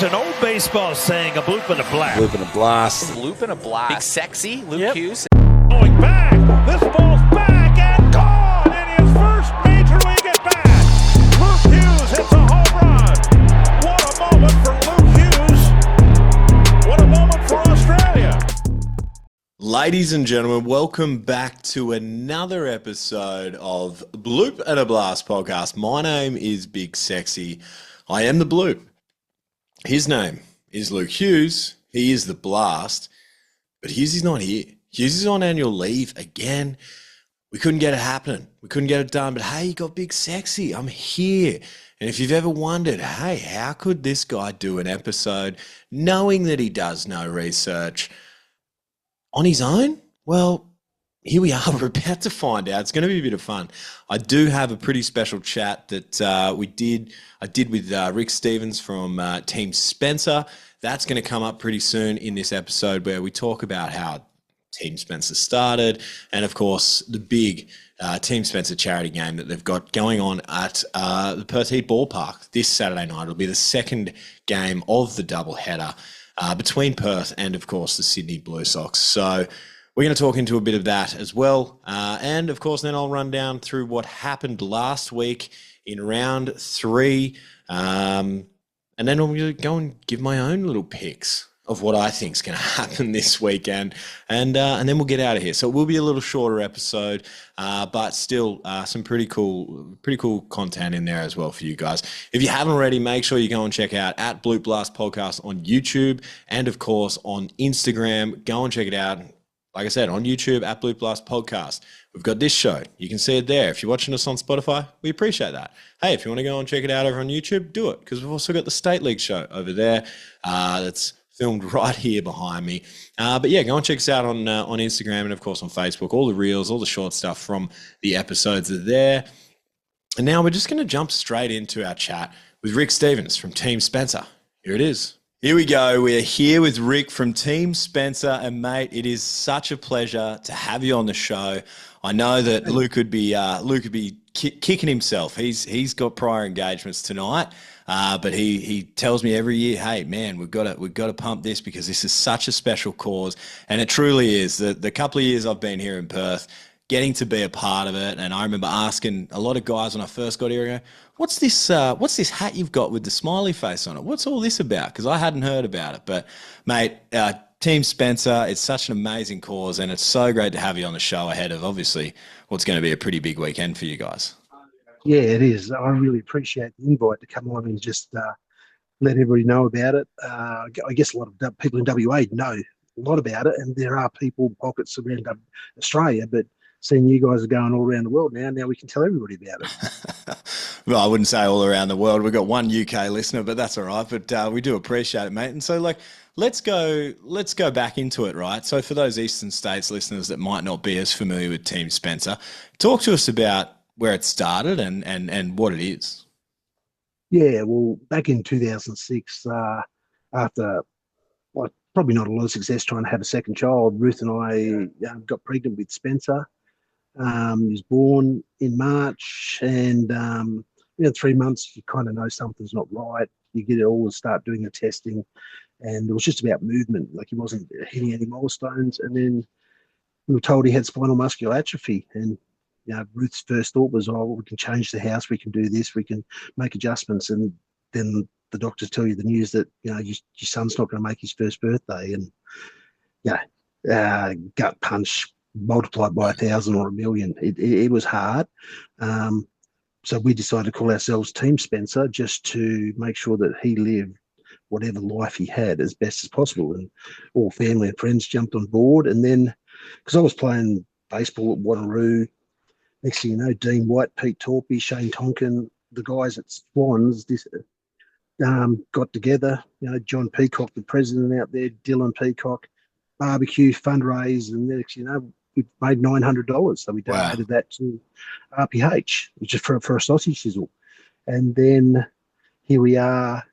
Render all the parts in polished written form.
An old baseball saying, a bloop and a blast. Bloop and a blast. Bloop and a blast. Big sexy, Luke Hughes. Going back. This ball's back and gone in his first major league at bat. Luke Hughes hits a home run. What a moment for Luke Hughes. What a moment for Australia. Ladies and gentlemen, welcome back to another episode of Bloop and a Blast podcast. My name is Big Sexy. I am the Bloop. His name is Luke Hughes. He is the Blast, but Hughesy's not here. Hughesy's on annual leave again. We couldn't get it happening. We couldn't get it done, but hey, you got Big Sexy. I'm here. And if you've ever wondered, hey, how could this guy do an episode knowing that he does no research on his own? Well, here we are. We're about to find out. It's going to be a bit of fun. I do have a pretty special chat that I did with Rick Stevens from Team Spencer. That's going to come up pretty soon in this episode where we talk about how Team Spencer started and, of course, the big Team Spencer charity game that they've got going on at the Perth Heat ballpark this Saturday night. It'll be the second game of the doubleheader between Perth and, of course, the Sydney Blue Sox. So we're going to talk into a bit of that as well. And, of course, then I'll run down through what happened last week in round 3. And then I'm going to go and give my own little picks of what I think is going to happen this weekend. And then we'll get out of here. So it will be a little shorter episode, but still some pretty cool content in there as well for you guys. If you haven't already, make sure you go and check out at Bloop Blast Podcast on YouTube and, of course, on Instagram. Go and check it out. Like I said, on YouTube, at Bloop Blast Podcast. We've got this show. You can see it there. If you're watching us on Spotify, we appreciate that. Hey, if you want to go and check it out over on YouTube, do it, because we've also got the State League show over there that's filmed right here behind me. But yeah, go and check us out on Instagram and, of course, on Facebook. All the reels, all the short stuff from the episodes are there. And now we're just going to jump straight into our chat with Rick Stevens from Team Spencer. Here it is. Here we go. We're here with Rick from Team Spencer. And, mate, it is such a pleasure to have you on the show. I know that Luke would be kicking himself. He's got prior engagements tonight, but he tells me every year, hey, man, we've got to pump this because this is such a special cause. And it truly is. The couple of years I've been here in Perth, getting to be a part of it, and I remember asking a lot of guys when I first got here, I go, what's this hat you've got with the smiley face on it? What's all this about? Because I hadn't heard about it. But, mate, Team Spencer, it's such an amazing cause, and it's so great to have you on the show ahead of, obviously, what's going to be a pretty big weekend for you guys. Yeah, it is. I really appreciate the invite to come on and just let everybody know about it. I guess a lot of people in WA know a lot about it, and there are pockets around Australia, but seeing you guys are going all around the world now we can tell everybody about it. Well, I wouldn't say all around the world. We've got one UK listener, but that's all right. But we do appreciate it, mate. And so, let's go back into it, right? So for those Eastern States listeners that might not be as familiar with Team Spencer, talk to us about where it started and what it is. Yeah, well, back in 2006, after probably not a lot of success trying to have a second child, Ruth and I got pregnant with Spencer. He was born in March, and 3 months you kind of know something's not right. You get it all and start doing the testing, and it was just about movement. Like, he wasn't hitting any milestones. And then we were told he had spinal muscular atrophy, and Ruth's first thought was, oh, we can change the house, we can do this, we can make adjustments. And then the doctors tell you the news that your son's not going to make his first birthday, and gut punch multiplied by 1,000 or 1,000,000. It was hard. So we decided to call ourselves Team Spencer just to make sure that he lived whatever life he had as best as possible. And all family and friends jumped on board. And then, because I was playing baseball at Wanneroo, next thing you know, Dean White, Pete Torpy, Shane Tonkin, the guys at Swans got together. John Peacock, the president out there, Dylan Peacock, barbecue, fundraise, and next you know, we made $900. So we donated that to RPH, which is for a sausage sizzle. And then here we are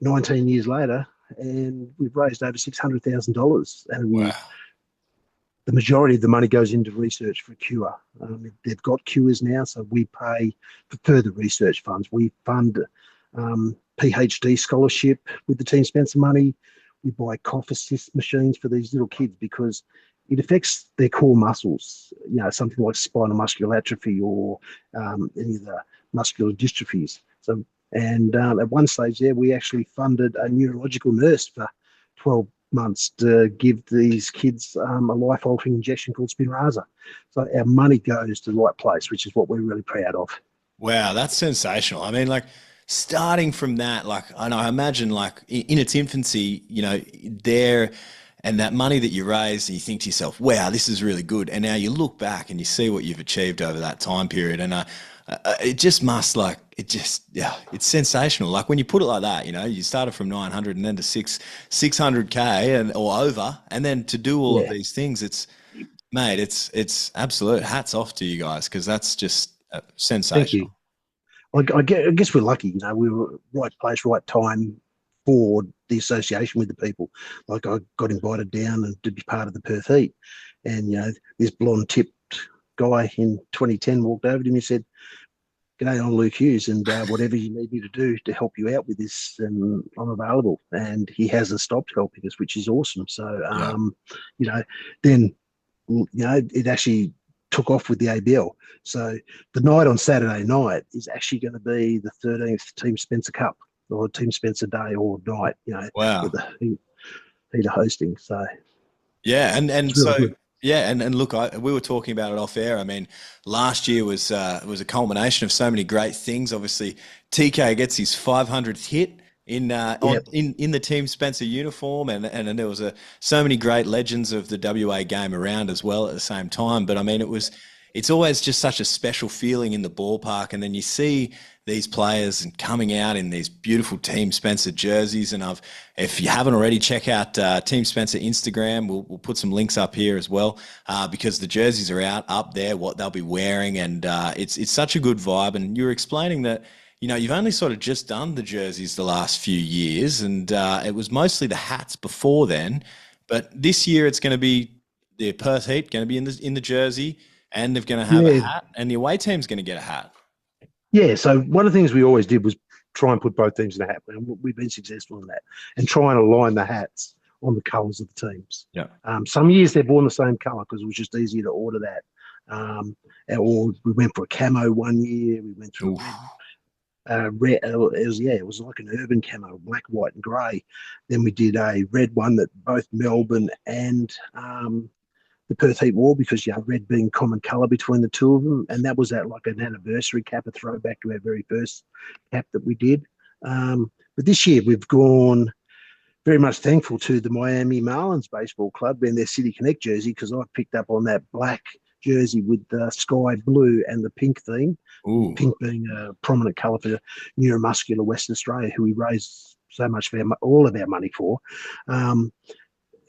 19 years later, and we've raised over $600,000. And the majority of the money goes into research for a cure. They've got cures now, so we pay for further research funds. We fund PhD scholarship with the Team Spencer money. We buy cough assist machines for these little kids because it affects their core muscles, something like spinal muscular atrophy or any of the muscular dystrophies. So, and at one stage there, we actually funded a neurological nurse for 12 months to give these kids a life-altering injection called Spinraza. So our money goes to the right place, which is what we're really proud of. Wow, that's sensational. I mean, like starting from that, like, and I imagine like in its infancy, there and that money that you raised, and you think to yourself, wow, this is really good. And now you look back and you see what you've achieved over that time period. And it just must it's sensational. Like when you put it like that, you started from 900 and then to 600K or over, and then to do all of these things, mate, it's absolute hats off to you guys because that's just sensational. Thank you. I guess we're lucky, we were right place, right time for the association with the people. Like I got invited down and to be part of the Perth Heat. And, this blonde-tipped guy in 2010 walked over to me and said, "G'day, I'm Luke Hughes, and whatever you need me to do to help you out with this, and I'm available." And he hasn't stopped helping us, which is awesome. So, then, it actually took off with the ABL. So the night on Saturday night is actually going to be the 13th Team Spencer Cup or Team Spencer Day or night, Wow. with the Heat hosting. So and it's really so good. yeah, and look, we were talking about it off air. I mean, last year was a culmination of so many great things. Obviously, TK gets his 500th hit in the Team Spencer uniform, and there was so many great legends of the WA game around as well at the same time. But I mean, it's always just such a special feeling in the ballpark, and then you see these players coming out in these beautiful Team Spencer jerseys. And if you haven't already, check out Team Spencer Instagram. We'll put some links up here as well because the jerseys are up there, what they'll be wearing, and it's such a good vibe. And you were explaining that you've only sort of just done the jerseys the last few years, and it was mostly the hats before then. But this year it's going to be the Perth Heat going to be in the jersey, and they're going to have a hat, and the away team's going to get a hat. Yeah, so one of the things we always did was try and put both teams in a hat. And we've been successful in that, and try and align the hats on the colours of the teams. Yeah. Some years they've worn the same colour because it was just easier to order that. Or we went for a camo one year. We went through red. It was like an urban camo, black, white, and grey. Then we did a red one that both Melbourne and the Perth Heat wore because red being common colour between the two of them, and that was like an anniversary cap, a throwback to our very first cap that we did. But this year we've gone very much thankful to the Miami Marlins Baseball Club and their City Connect jersey because I picked up on that black jersey with the sky blue and the pink theme. Ooh. Pink being a prominent colour for neuromuscular Western Australia, who we raised so much for all of our money for.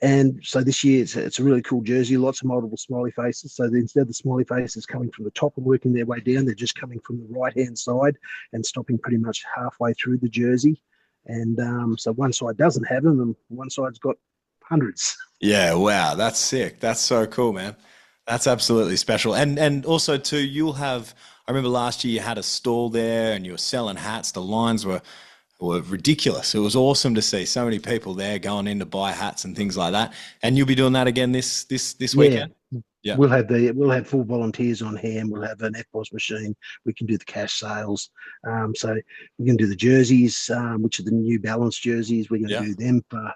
And so this year it's a really cool jersey, lots of multiple smiley faces. So instead of the smiley faces coming from the top and working their way down, they're just coming from the right-hand side and stopping pretty much halfway through the jersey. And so one side doesn't have them and one side's got hundreds. Yeah, wow, that's sick. That's so cool, man. That's absolutely special. And also too, I remember last year you had a stall there and you were selling hats. The lines were ridiculous. It was awesome to see so many people there going in to buy hats and things like that. And you'll be doing that again this weekend? Yeah. We'll have full volunteers on hand. We'll have an FPOS machine. We can do the cash sales. So we're going to do the jerseys, which are the New Balance jerseys. We're going to do them for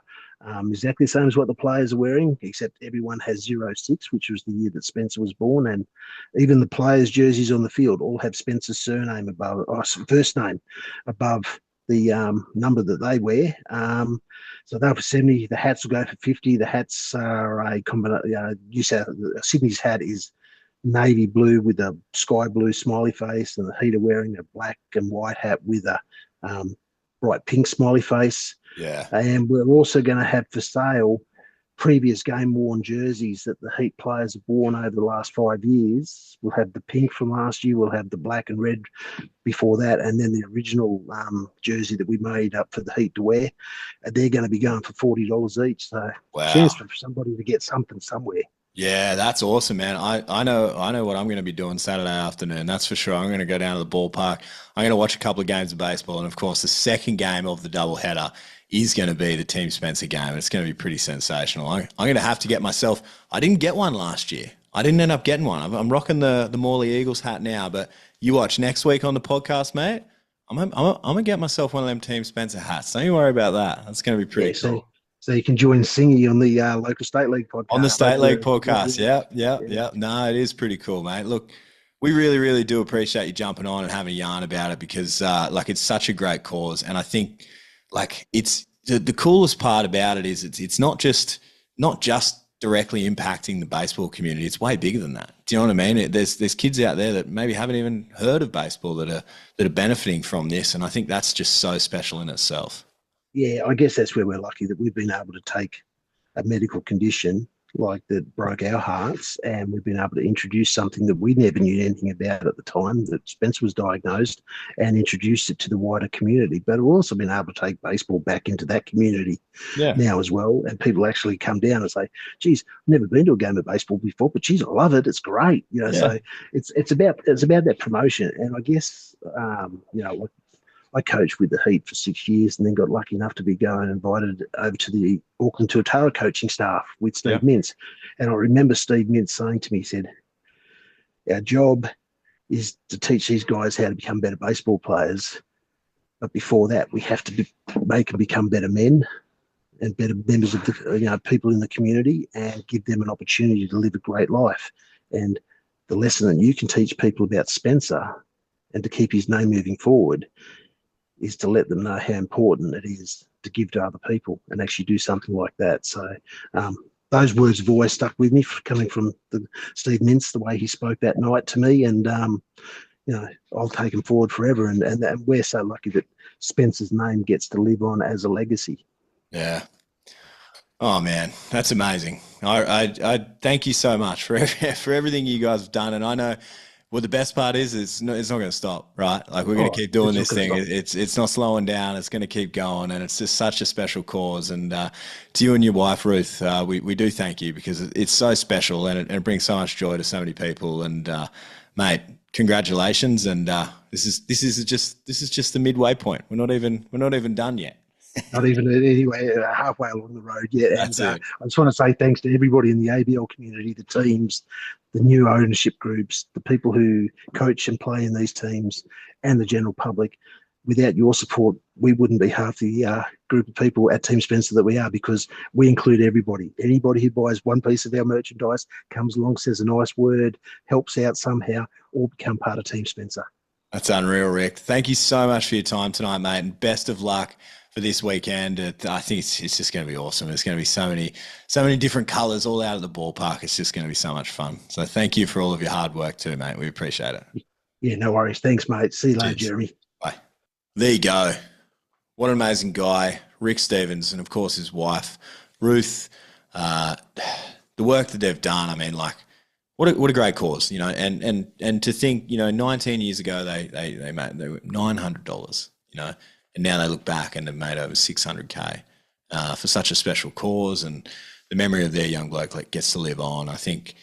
exactly the same as what the players are wearing, except everyone has 06, which was the year that Spencer was born. And even the players' jerseys on the field all have Spencer's surname above, first name above the number that they wear. So they're for 70. The hats will go for 50. The hats are a combination. Sydney's hat is navy blue with a sky blue smiley face, and the Heat are wearing a black and white hat with a bright pink smiley face. Yeah. And we're also going to have for sale previous game-worn jerseys that the Heat players have worn over the last 5 years. We'll have the pink from last year. We'll have the black and red before that, and then the original jersey that we made up for the Heat to wear. They're going to be going for $40 each. So chance for somebody to get something somewhere. Yeah, that's awesome, man. I know what I'm going to be doing Saturday afternoon. That's for sure. I'm going to go down to the ballpark. I'm going to watch a couple of games of baseball, and of course, the second game of the doubleheader is going to be the Team Spencer game. It's going to be pretty sensational. I'm going to have to get myself. I didn't get one last year. I didn't end up getting one. I'm rocking the Morley Eagles hat now. But you watch next week on the podcast, mate. I'm gonna get myself one of them Team Spencer hats. Don't you worry about that. That's going to be Yeah, pretty so cool. so you can join Singy on the local state league On the podcast. State League Yeah, podcast. yeah, Yeah, yeah, yeah. yeah. No, it is pretty cool, mate. Look, we really, really do appreciate you jumping on and having a yarn about it because, like, it's such a great cause. And I think, like, it's the coolest part about it is it's not just directly impacting the baseball community. It's way bigger than that. Do you know what I mean? There's kids out there that maybe haven't even heard of baseball that are benefiting from this. And I think that's just so special in itself. Yeah, I guess that's where we're lucky that we've been able to take a medical condition like that broke our hearts, and we've been able to introduce something that we never knew anything about at the time that Spence was diagnosed, and introduced it to the wider community. But we've also been able to take baseball back into that community Yeah. now as well, and people actually come down and say, "Geez, I've never been to a game of baseball before, but geez, I love it. It's great." Yeah. So it's about that promotion, and I guess like I coached with the Heat for 6 years and then got lucky enough to be going invited over to the Auckland Tuatara coaching staff with Steve Yeah. Mintz. And I remember Steve Mintz saying to me, he said, our job is to teach these guys how to become better baseball players. But before that, we have to make them become better men and better members of the people in the community and give them an opportunity to live a great life. And the lesson that you can teach people about Spencer and to keep his name moving forward is to let them know how important it is to give to other people and actually do something like that. So those words have always stuck with me coming from Steve Mintz, the way he spoke that night to me. And, I'll take him forward forever. And we're so lucky that Spencer's name gets to live on as a legacy. Yeah. Oh man, that's amazing. I thank you so much for for everything you guys have done, and I know. Well, the best part is it's not going to stop, right? Like we're going to Oh, keep doing it's not this going to thing. stop. It's not slowing down. It's going to keep going, and it's just such a special cause. And to you and your wife Ruth, we do thank you because it's so special and it brings so much joy to so many people. And mate, congratulations! And this is just the midway point. We're not even done yet. Not even anyway halfway along the road yet. And That's it. I just want to say thanks to everybody in the ABL community, the teams, the new ownership groups, the people who coach and play in these teams, and the general public. Without your support, we wouldn't be half the group of people at Team Spencer that we are, because we include everybody. Anybody who buys one piece of our merchandise, comes along, says a nice word, helps out somehow, all become part of Team Spencer. That's unreal, Rick. Thank you so much for your time tonight, mate, and best of luck for this weekend. I think it's just going to be awesome. There's going to be so many different colours all out at the ballpark. It's just going to be so much fun. So thank you for all of your hard work too, mate. We appreciate it. Yeah, no worries. Thanks, mate. See you later, Cheers. Jeremy. Bye. There you go. What an amazing guy, Rick Stevens, and of course his wife, Ruth. The work that they've done, I mean, like, what a great cause, and to think, 19 years ago they were $900, and now they look back and they've made over 600K for such a special cause, and the memory of their young bloke gets to live on. I think,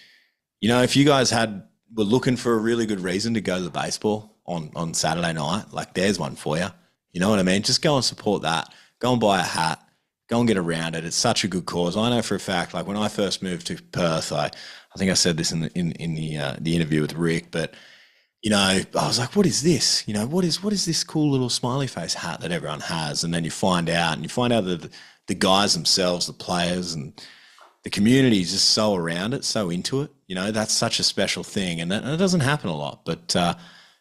if you guys were looking for a really good reason to go to the baseball on Saturday night, like there's one for you. You know what I mean? Just go and support that. Go and buy a hat. Go and get around it. It's such a good cause. I know for a fact, like when I first moved to Perth, I think I said this in the interview with Rick, but I was like, what is this? What is this cool little smiley face hat that everyone has? And then you find out that the guys themselves, the players and the community is just so around it, so into it. That's such a special thing, and it doesn't happen a lot, but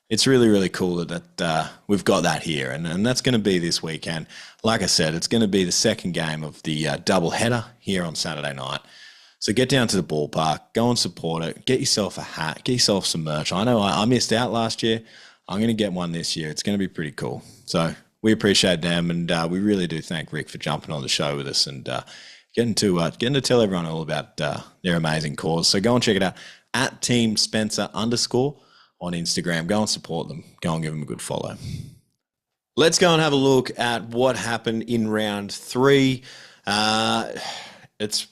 it's really, really cool that we've got that here, and that's going to be this weekend. Like I said, it's going to be the second game of the double header here on Saturday night. So get down to the ballpark, go and support it, get yourself a hat, get yourself some merch. I know I missed out last year. I'm going to get one this year. It's going to be pretty cool. So we appreciate them, and we really do thank Rick for jumping on the show with us and getting to tell everyone all about their amazing cause. So go and check it out at Team Spencer _ on Instagram. Go and support them. Go and give them a good follow. Let's go and have a look at what happened in round 3. It's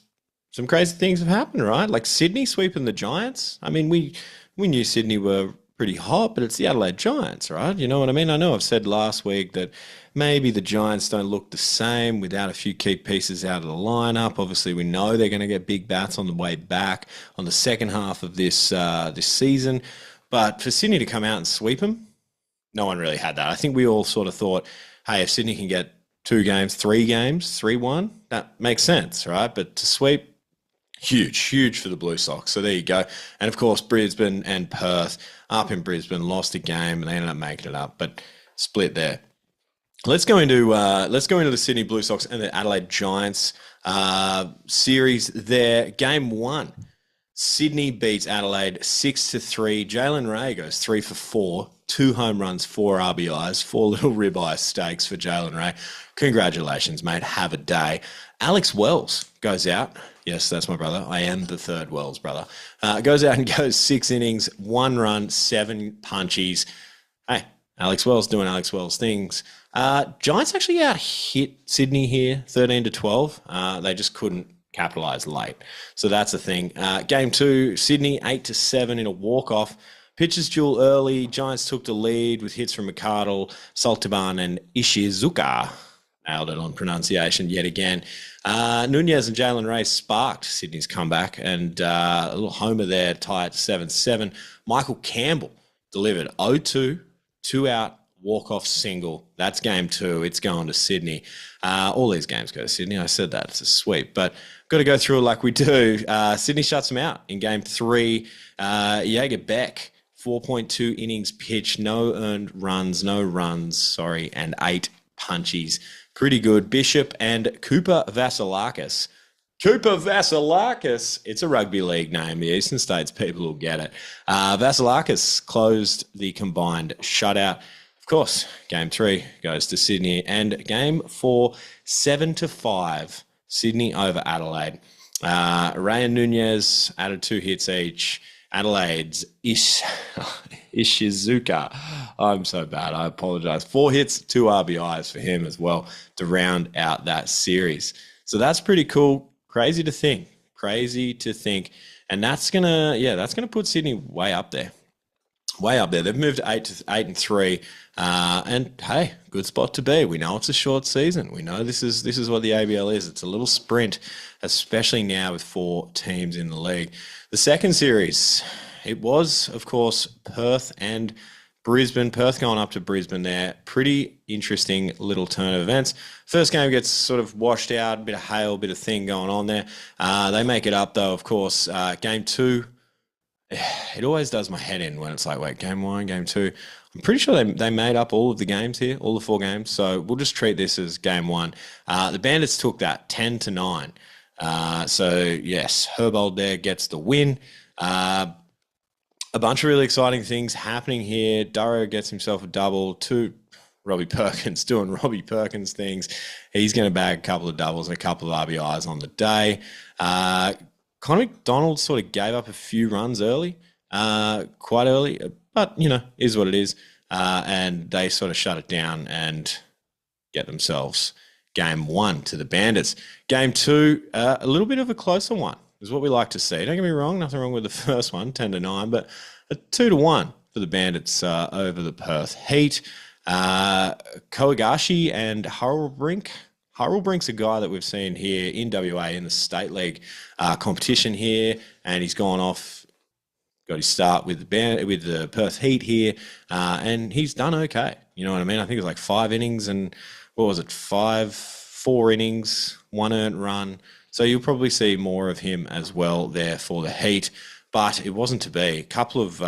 some crazy things have happened, right? Like Sydney sweeping the Giants. I mean, we knew Sydney were pretty hot, but it's the Adelaide Giants, right? You know what I mean? I know I've said last week that maybe the Giants don't look the same without a few key pieces out of the lineup. Obviously, we know they're going to get big bats on the way back on the second half of this season. But for Sydney to come out and sweep them, no one really had that. I think we all sort of thought, hey, if Sydney can get 2 games, 3 games, 3-1, that makes sense, right? But to sweep, huge for the Blue Sox. So there you go. And of course, Brisbane and Perth up in Brisbane lost a game and they ended up making it up, but split there. Let's go into the Sydney Blue Sox and the Adelaide Giants series there. Game 1, Sydney beats Adelaide 6-3. Jalen Ray goes 3 for 4, 2 home runs, 4 RBIs, 4 little ribeye steaks for Jalen Ray. Congratulations, mate. Have a day. Alex Wells goes out. Yes, that's my brother. I am the third Wells brother. Goes out and goes 6 innings, 1 run, 7 punchies. Hey, Alex Wells doing Alex Wells things. Giants actually out-hit Sydney here, 13-12. They just couldn't capitalise late. So that's the thing. Game 2, Sydney 8-7 in a walk-off. Pitchers duel early. Giants took the lead with hits from McArdle, Saltiban and Ishizuka. Nailed it on pronunciation yet again. Nunez and Jalen Ray sparked Sydney's comeback, and a little homer there, tie at 7-7. Michael Campbell delivered 0-2, 2-out, walk-off single. That's game 2. It's going to Sydney. All these games go to Sydney. I said that. It's a sweep, but got to go through it like we do. Sydney shuts them out in game 3. Jaeger Beck, 4.2 innings pitched, no earned runs, and 8 punchies. Pretty good. Bishop and Cooper Vasilakis. It's a rugby league name. The Eastern States people will get it. Vasilakis closed the combined shutout. Of course, game 3 goes to Sydney, and game 4, 7-5, Sydney over Adelaide. Ray and Nunez added 2 hits each. Adelaide's Ishizuka. I'm so bad. I apologize. 4 hits, 2 RBIs for him as well to round out that series. So that's pretty cool. Crazy to think. And that's gonna put Sydney way up there. They've moved to 8-3. And hey, good spot to be. We know it's a short season. We know this is what the ABL is. It's a little sprint, especially now with 4 teams in the league. The second series, it was, of course, Perth and Brisbane. Perth going up to Brisbane there. Pretty interesting little turn of events. First game gets sort of washed out, a bit of hail, a bit of thing going on there. They make it up, though, of course. Game 2, it always does my head in when it's like, wait, game 1, game 2. I'm pretty sure they made up all of the games here, all the 4 games. So we'll just treat this as game 1. The Bandits took that 10-9. So yes, Herbold there gets the win. A bunch of really exciting things happening here. Durrow gets himself a double. Robbie Perkins doing Robbie Perkins things. He's going to bag a couple of doubles and a couple of RBIs on the day. Connor McDonald sort of gave up a few runs early, quite early, but, is what it is. And they sort of shut it down and get themselves game 1 to the Bandits. Game 2, a little bit of a closer one is what we like to see. Don't get me wrong, nothing wrong with the first one, 10-9, but a 2-1 for the Bandits over the Perth Heat. Kawagashi and Hurlbrink. Hurlbrink's a guy that we've seen here in WA in the State League competition here, and he's gone off, got his start with the Perth Heat here, and he's done okay. You know what I mean? I think it was like 5 innings and, 4 innings, 1 earned run. So you'll probably see more of him as well there for the Heat, but it wasn't to be. A couple of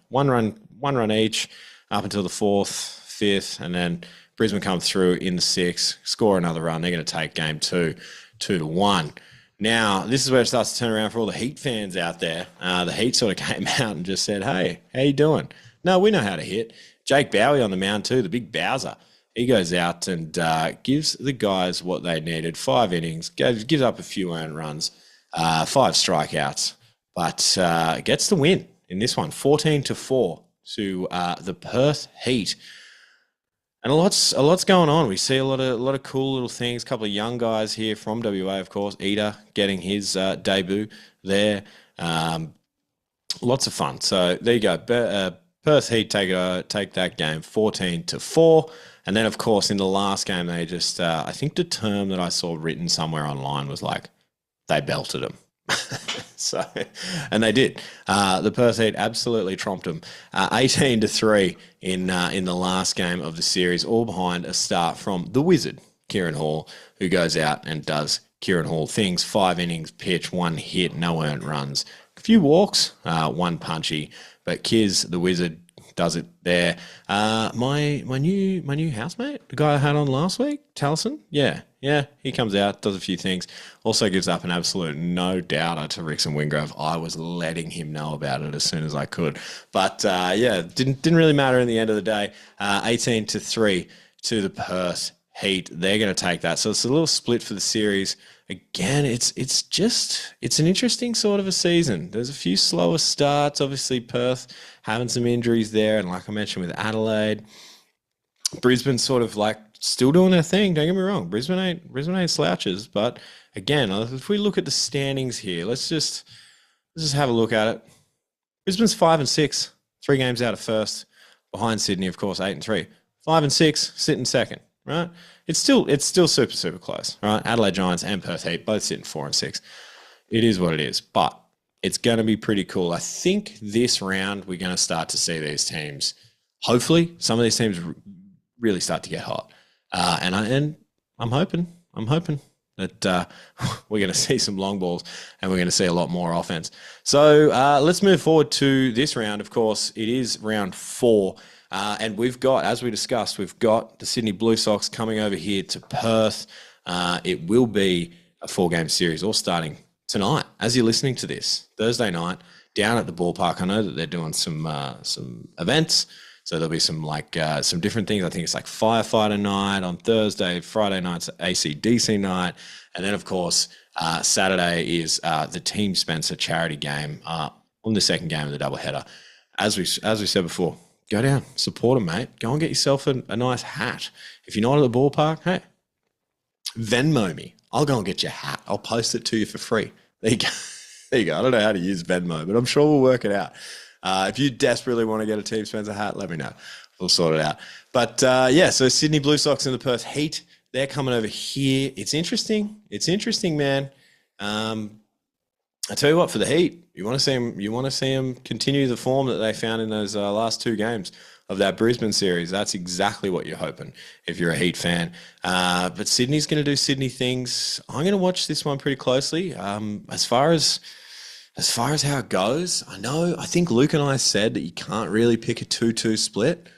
one run each up until the 4th, 5th, and then Brisbane come through in the 6th, score another run. They're going to take game 2, 2-1. Now, this is where it starts to turn around for all the Heat fans out there. The Heat sort of came out and just said, hey, how you doing? No, we know how to hit. Jake Bowie on the mound too, the big Bowser. He goes out and gives the guys what they needed. 5 innings, gives up a few earned runs, 5 strikeouts, but gets the win in this one, 14-4 to the Perth Heat. And a lot's going on. We see a lot of cool little things. A couple of young guys here from WA, of course. Ida getting his debut there. Um, Lots of fun. So there you go. Perth Heat take that game 14-4, and then of course in the last game they just I think the term that I saw written somewhere online was like they belted them. So, and they did. The Perth Heat absolutely tromped them, 18-3 in the last game of the series, all behind a start from the Wizard, Kieran Hall, who goes out and does Kieran Hall things: 5 innings pitch, 1 hit, no earned runs, a few walks, 1 punchy. But Kiz, the Wizard, does it there. My new housemate, the guy I had on last week, Taliesin, yeah, he comes out, does a few things, also gives up an absolute no doubter to Rickson Wingrove. I was letting him know about it as soon as I could, but yeah, didn't really matter in the end of the day. 18-3 to the Perth Heat. They're going to take that, so it's a little split for the series. Again, it's an interesting sort of a season. There's a few slower starts. Obviously, Perth having some injuries there, and like I mentioned with Adelaide, Brisbane sort of like still doing their thing. Don't get me wrong, Brisbane ain't slouches. But again, if we look at the standings here, let's just have a look at it. Brisbane's 5-6, 3 games out of first, behind Sydney, of course, 8-3. 5-6, sitting second. Right, it's still super close. Right, Adelaide Giants and Perth Heat both sitting 4-6. It is what it is, but it's going to be pretty cool. I think this round we're going to start to see these teams. Hopefully, some of these teams really start to get hot, and I'm hoping that we're going to see some long balls and we're going to see a lot more offense. So let's move forward to this round. Of course, it is round 4. And we've got, as we discussed, we've got the Sydney Blue Sox coming over here to Perth. It will be a 4-game series, all starting tonight, as you're listening to this, Thursday night, down at the ballpark. I know that they're doing some events, so there'll be some different things. I think it's like firefighter night on Thursday, Friday night's AC/DC night, and then of course Saturday is the Team Spencer charity game on the second game of the doubleheader. As we said before. Go down, support them, mate. Go and get yourself a nice hat. If you're not at the ballpark, hey, Venmo me. I'll go and get you a hat. I'll post it to you for free. There you go. There you go. I don't know how to use Venmo, but I'm sure we'll work it out. If you desperately want to get a Team Spencer hat, let me know. We'll sort it out. But yeah, so Sydney Blue Sox and the Perth Heat, they're coming over here. It's interesting. It's interesting, man. I tell you what, for the Heat, you want to see them continue the form that they found in those last 2 games of that Brisbane series. That's exactly what you're hoping if you're a Heat fan. But Sydney's going to do Sydney things. I'm going to watch this one pretty closely. As far as how it goes, I think Luke and I said that you can't really pick a 2-2 split.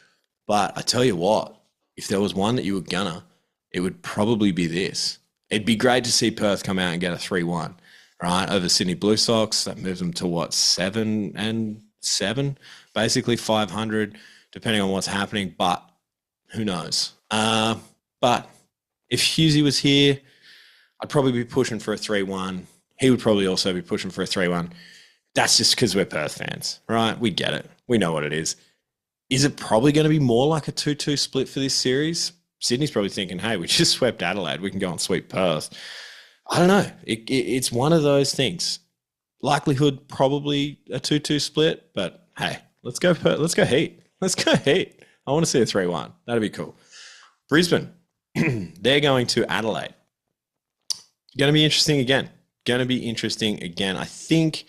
But I tell you what, if there was one that you were gonna, it would probably be this. It'd be great to see Perth come out and get a 3-1. Right, over Sydney Blue Sox. That moves them to 7-7, basically 500, depending on what's happening. But who knows? But if Hughesy was here, I'd probably be pushing for a 3-1. He would probably also be pushing for a 3-1. That's just because we're Perth fans, right? We get it. We know what it is. Is it probably going to be more like a 2-2 split for this series? Sydney's probably thinking, hey, we just swept Adelaide. We can go and sweep Perth. I don't know. It's one of those things. Likelihood probably a 2-2 split, but hey, let's go Heat. Let's go Heat. I want to see a 3-1. That'd be cool. Brisbane, they're going to Adelaide. Going to be interesting again. I think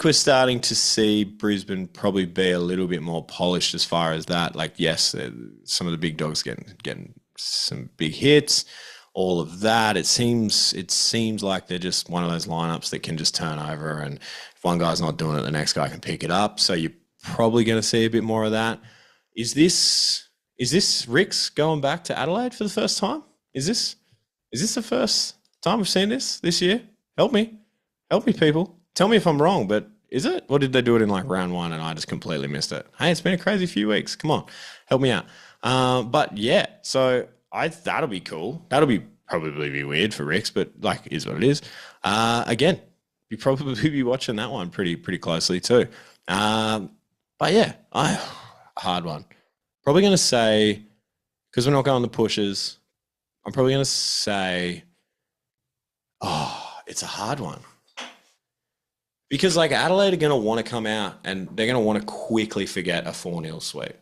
we're starting to see Brisbane probably be a little bit more polished as far as that. Like, yes, some of the big dogs getting some big hits. All of that, it seems like they're just one of those lineups that can just turn over, and if one guy's not doing it, the next guy can pick it up. So you're probably going to see a bit more of that. Is this Ricks going back to Adelaide for the first time? Is this the first time we've seen this year? Help me, people. Tell me if I'm wrong, but is it? Or did they do it in like round 1 and I just completely missed it? Hey, it's been a crazy few weeks. Come on, help me out. But yeah, so. That'll be cool. That'll be probably be weird for Rex, but like is what it is. Again, you probably be watching that one pretty closely too. But yeah, hard one. Probably going to say, because we're not going the pushes, I'm probably going to say, it's a hard one. Because like Adelaide are going to want to come out and they're going to want to quickly forget a 4-0 sweep.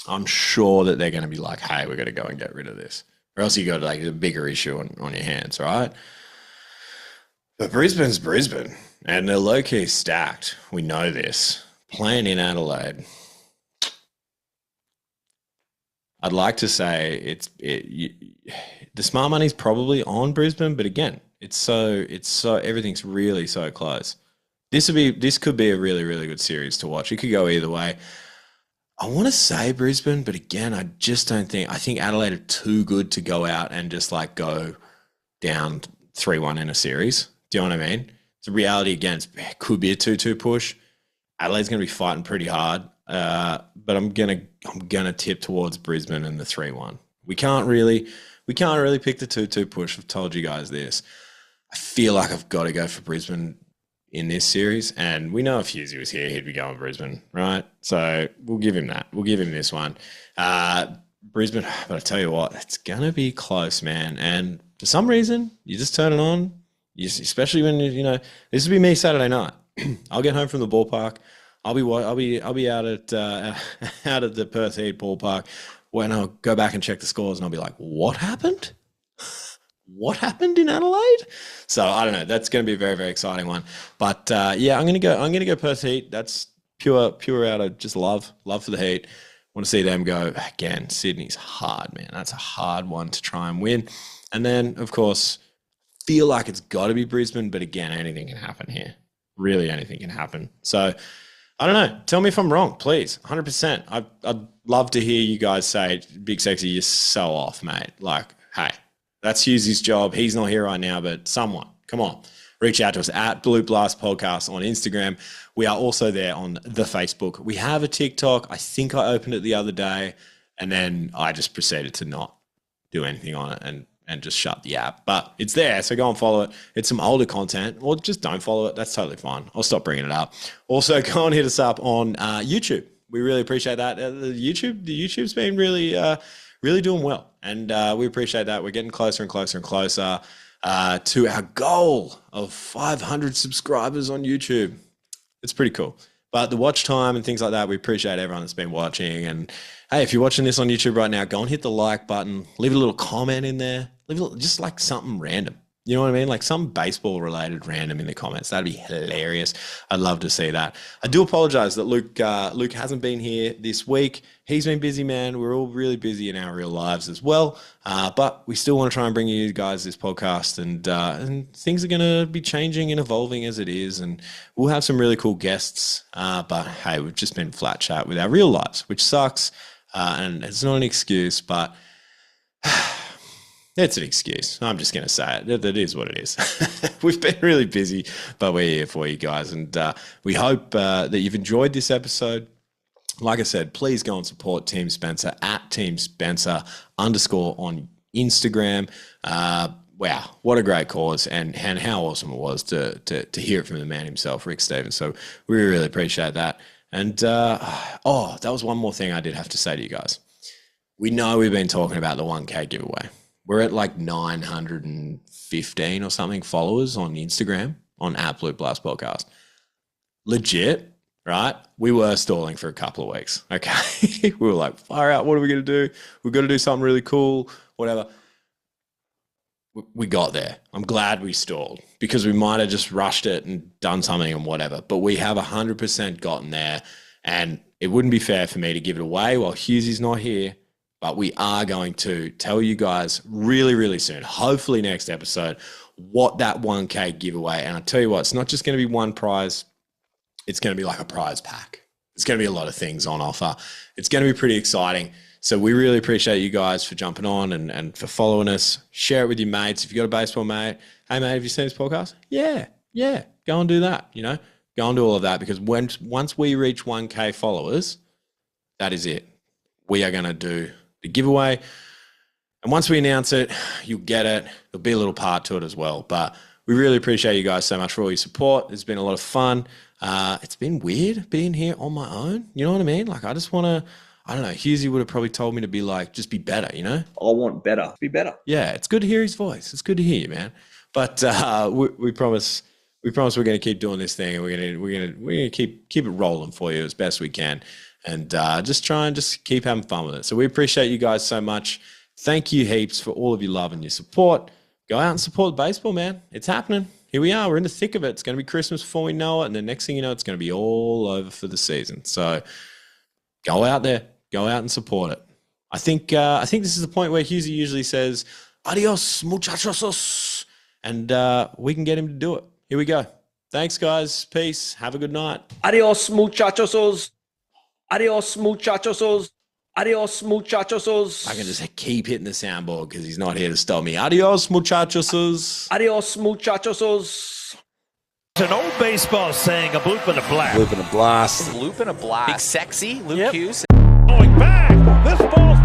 I'm sure that they're going to be like, hey, we're going to go and get rid of this. Or else you got like a bigger issue on your hands, right? But Brisbane's Brisbane. And they're low-key stacked. We know this. Playing in Adelaide. I'd like to say the smart money's probably on Brisbane, but again, it's so everything's really so close. This could be a really, really good series to watch. It could go either way. I want to say Brisbane, but again, I just don't think. I think Adelaide are too good to go out and just like go down 3-1 in a series. Do you know what I mean? The reality again, it could be a 2-2 push. Adelaide's going to be fighting pretty hard, but I'm gonna tip towards Brisbane and the 3-1. We can't really pick the 2-2 push. I've told you guys this. I feel like I've got to go for Brisbane in this series, and we know if Hughesy was here, he'd be going Brisbane, right? So we'll give him that. We'll give him this one. Brisbane, but I tell you what, it's gonna be close, man. And for some reason, you just turn it on. Especially when this will be me Saturday night. I'll get home from the ballpark. I'll be out at out at the Perth Heat ballpark when I'll go back and check the scores, and I'll be like, what happened? What happened in Adelaide? So I don't know. That's going to be a very, very exciting one. But yeah, I'm going to go Perth Heat. That's pure out of just love for the Heat. Want to see them go again. Sydney's hard, man. That's a hard one to try and win. And then, of course, feel like it's got to be Brisbane. But again, anything can happen here. Really, anything can happen. So I don't know. Tell me if I'm wrong, please. 100%. I'd love to hear you guys say, Big Sexy, you're so off, mate. Like, hey, that's Hughesy's job. He's not here right now, but someone, come on, reach out to us at Bloop Blast Podcast on Instagram. We are also there on the Facebook. We have a TikTok. I think I opened it the other day, and then I just proceeded to not do anything on it and just shut the app. But it's there, so go and follow it. It's some older content, or just don't follow it. That's totally fine. I'll stop bringing it up. Also, go and hit us up on YouTube. We really appreciate that. The YouTube's been really doing well, and we appreciate that. We're getting closer and closer and closer to our goal of 500 subscribers on YouTube. It's pretty cool. But the watch time and things like that, we appreciate everyone that's been watching. And hey, if you're watching this on YouTube right now, go and hit the like button. Leave a little comment in there. Just like something random. You know what I mean? Like some baseball related random in the comments. That'd be hilarious. I'd love to see that. I do apologize that Luke hasn't been here this week. He's been busy, man. We're all really busy in our real lives as well. But we still want to try and bring you guys this podcast, and things are going to be changing and evolving as it is. And we'll have some really cool guests. But hey, we've just been flat chat with our real lives, which sucks. And it's not an excuse, but it's an excuse. I'm just going to say it. That is what it is. We've been really busy, but we're here for you guys. And we hope that you've enjoyed this episode. Like I said, please go and support Team Spencer at Team Spencer _ on Instagram. Wow, what a great cause, and how awesome it was to hear it from the man himself, Rick Stevens. So we really appreciate that. And that was one more thing I did have to say to you guys. We know we've been talking about the 1K giveaway. We're at like 915 or something followers on Instagram on @Bloop Blast Podcast. Legit, right? We were stalling for a couple of weeks. Okay. We were like, far out. What are we going to do? We've got to do something really cool, whatever. We got there. I'm glad we stalled because we might have just rushed it and done something and whatever, but we have 100% gotten there, and it wouldn't be fair for me to give it away while Hughesy's not here. But we are going to tell you guys really, really soon, hopefully next episode, what that 1K giveaway. And I tell you what, it's not just going to be one prize. It's going to be like a prize pack. It's going to be a lot of things on offer. It's going to be pretty exciting. So we really appreciate you guys for jumping on and for following us. Share it with your mates. If you've got a baseball mate, hey, mate, have you seen this podcast? Yeah. Go and do that, Go and do all of that, because once we reach 1K followers, that is it. We are going to do the giveaway, and once we announce it, you'll get it. There'll be a little part to it as well, but we really appreciate you guys so much for all your support. It's been a lot of fun. It's been weird being here on my own. You know what I mean? Like I just want I don't know, Hughesy would have probably told me to be like, just be better, you know? I want better. Be better. Yeah, it's good to hear his voice. It's good to hear you, man. But we promise we're going to keep doing this thing, and we're going to keep it rolling for you as best we can, and just try and just keep having fun with it. So we appreciate you guys so much. Thank you heaps for all of your love and your support. Go out and support baseball, man. It's happening. Here we are. We're in the thick of it. It's going to be Christmas before we know it, and the next thing you know, it's going to be all over for the season. So go out there. Go out and support it. I think this is the point where Hughesy usually says, "Adios, muchachos," and we can get him to do it. Here we go. Thanks, guys. Peace. Have a good night. Adios, muchachos. Adios, muchachos. Adios, muchachos. I can just keep hitting the soundboard because he's not here to stop me. Adios, muchachos. Adios, muchachos. It's an old baseball saying, a bloop and a blast. Bloop and a blast. Bloop and a blast. Big sexy Luke Hughes. Going back. This ball's